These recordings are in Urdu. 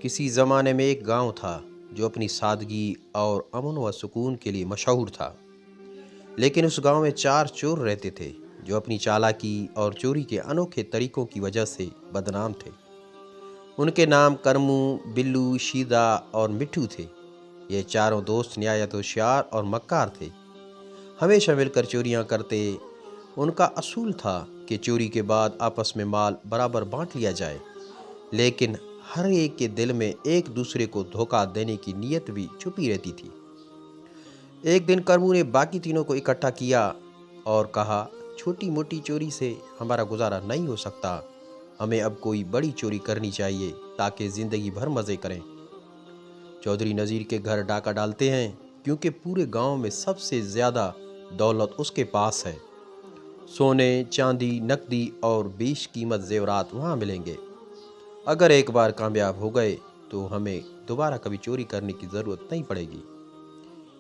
کسی زمانے میں ایک گاؤں تھا جو اپنی سادگی اور امن و سکون کے لیے مشہور تھا۔ لیکن اس گاؤں میں 4 چور رہتے تھے جو اپنی چالاکی اور چوری کے انوکھے طریقوں کی وجہ سے بدنام تھے۔ ان کے نام کرمو، بلو، شیدا اور مٹھو تھے۔ یہ چاروں دوست نہایت ہوشیار اور مکار تھے، ہمیشہ مل کر چوریاں کرتے۔ ان کا اصول تھا کہ چوری کے بعد آپس میں مال برابر بانٹ لیا جائے، لیکن ہر ایک کے دل میں ایک دوسرے کو دھوکہ دینے کی نیت بھی چھپی رہتی تھی۔ ایک دن کرمو نے باقی تینوں کو اکٹھا کیا اور کہا، چھوٹی موٹی چوری سے ہمارا گزارا نہیں ہو سکتا، ہمیں اب کوئی بڑی چوری کرنی چاہیے تاکہ زندگی بھر مزے کریں۔ چودھری نذیر کے گھر ڈاکہ ڈالتے ہیں کیونکہ پورے گاؤں میں سب سے زیادہ دولت اس کے پاس ہے۔ سونے، چاندی، نقدی اور بیش قیمت زیورات وہاں ملیں گے۔ اگر ایک بار کامیاب ہو گئے تو ہمیں دوبارہ کبھی چوری کرنے کی ضرورت نہیں پڑے گی۔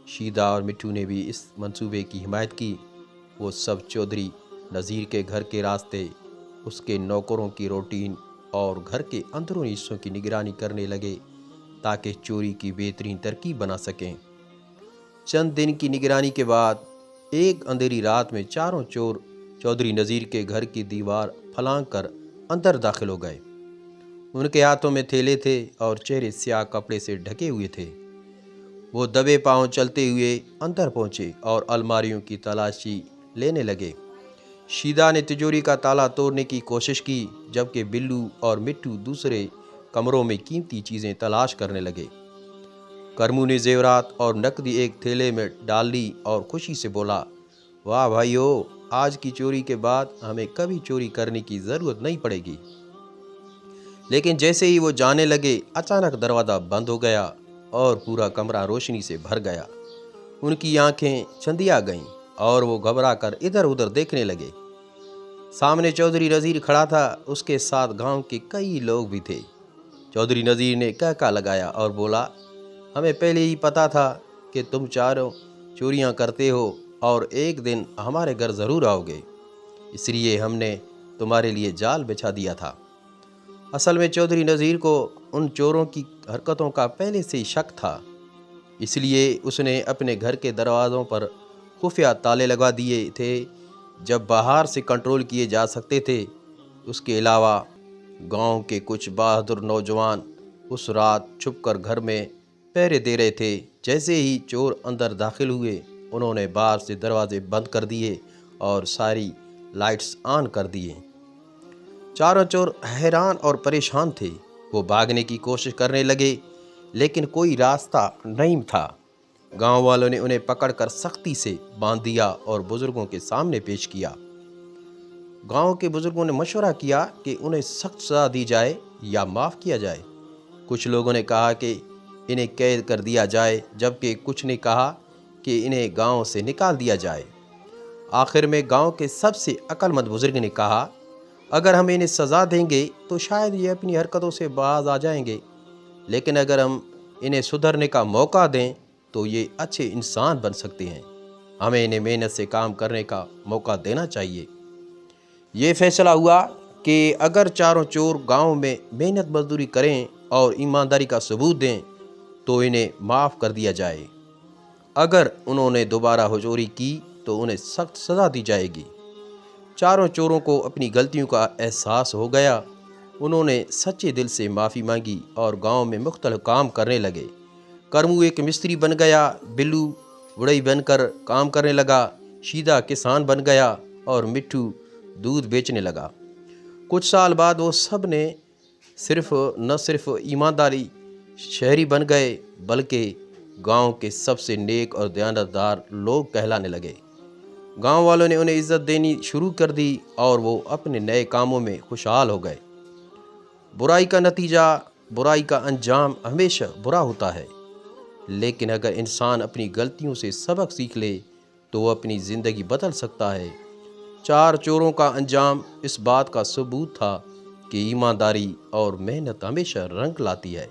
شیدا اور مٹھو نے بھی اس منصوبے کی حمایت کی۔ وہ سب چودھری نذیر کے گھر کے راستے، اس کے نوکروں کی روٹین اور گھر کے اندرونی حصوں کی نگرانی کرنے لگے تاکہ چوری کی بہترین ترکیب بنا سکیں۔ چند دن کی نگرانی کے بعد ایک اندھیری رات میں چاروں چور چودھری نذیر کے گھر کی دیوار پھلانگ کر اندر داخل ہو گئے۔ ان کے ہاتھوں میں تھیلے تھے اور چہرے سیاہ کپڑے سے ڈھکے ہوئے تھے۔ وہ دبے پاؤں چلتے ہوئے اندر پہنچے اور الماریوں کی تلاشی لینے لگے۔ شیدا نے تجوری کا تالا توڑنے کی کوشش کی، جبکہ بلو اور مٹھو دوسرے کمروں میں قیمتی چیزیں تلاش کرنے لگے۔ کرمو نے زیورات اور نقدی ایک تھیلے میں ڈال لی اور خوشی سے بولا، واہ بھائیو، آج کی چوری کے بعد ہمیں کبھی چوری کرنے کی ضرورت نہیں پڑے گی۔ لیکن جیسے ہی وہ جانے لگے، اچانک دروازہ بند ہو گیا اور پورا کمرہ روشنی سے بھر گیا۔ ان کی آنکھیں چندیا گئیں اور وہ گھبرا کر ادھر ادھر دیکھنے لگے۔ سامنے چودھری نذیر کھڑا تھا، اس کے ساتھ گاؤں کے کئی لوگ بھی تھے۔ چودھری نذیر نے کہکہ لگایا اور بولا، ہمیں پہلے ہی پتا تھا کہ تم چاروں چوریاں کرتے ہو اور ایک دن ہمارے گھر ضرور آؤ گے، اس لیے ہم نے تمہارے لیے جال بچھا دیا تھا۔ اصل میں چودھری نذیر کو ان چوروں کی حرکتوں کا پہلے سے شک تھا، اس لیے اس نے اپنے گھر کے دروازوں پر خفیہ تالے لگا دیے تھے جب باہر سے کنٹرول کیے جا سکتے تھے۔ اس کے علاوہ گاؤں کے کچھ بہادر نوجوان اس رات چھپ کر گھر میں پہرے دے رہے تھے۔ جیسے ہی چور اندر داخل ہوئے، انہوں نے باہر سے دروازے بند کر دیے اور ساری لائٹس آن کر دیے۔ چاروں چور حیران اور پریشان تھے۔ وہ بھاگنے کی کوشش کرنے لگے لیکن کوئی راستہ نہیں تھا۔ گاؤں والوں نے انہیں پکڑ کر سختی سے باندھ دیا اور بزرگوں کے سامنے پیش کیا۔ گاؤں کے بزرگوں نے مشورہ کیا کہ انہیں سخت سزا دی جائے یا معاف کیا جائے۔ کچھ لوگوں نے کہا کہ انہیں قید کر دیا جائے، جبکہ کچھ نے کہا کہ انہیں گاؤں سے نکال دیا جائے۔ آخر میں گاؤں کے سب سے عقل مند بزرگ نے کہا، اگر ہم انہیں سزا دیں گے تو شاید یہ اپنی حرکتوں سے باز آ جائیں گے، لیکن اگر ہم انہیں سدھرنے کا موقع دیں تو یہ اچھے انسان بن سکتے ہیں۔ ہمیں انہیں محنت سے کام کرنے کا موقع دینا چاہیے۔ یہ فیصلہ ہوا کہ اگر چاروں چور گاؤں میں محنت مزدوری کریں اور ایمانداری کا ثبوت دیں تو انہیں معاف کر دیا جائے۔ اگر انہوں نے دوبارہ چوری کی تو انہیں سخت سزا دی جائے گی۔ چاروں چوروں کو اپنی غلطیوں کا احساس ہو گیا۔ انہوں نے سچے دل سے معافی مانگی اور گاؤں میں مختلف کام کرنے لگے۔ کرمو ایک مستری بن گیا، بلو بڑھئی بن کر کام کرنے لگا، شیدا کسان بن گیا اور مٹھو دودھ بیچنے لگا۔ کچھ سال بعد وہ سب نے نہ صرف ایمانداری شہری بن گئے بلکہ گاؤں کے سب سے نیک اور دیانتدار لوگ کہلانے لگے۔ گاؤں والوں نے انہیں عزت دینی شروع کر دی اور وہ اپنے نئے کاموں میں خوشحال ہو گئے۔ برائی کا نتیجہ، برائی کا انجام ہمیشہ برا ہوتا ہے، لیکن اگر انسان اپنی غلطیوں سے سبق سیکھ لے تو وہ اپنی زندگی بدل سکتا ہے۔ چار چوروں کا انجام اس بات کا ثبوت تھا کہ ایمانداری اور محنت ہمیشہ رنگ لاتی ہے۔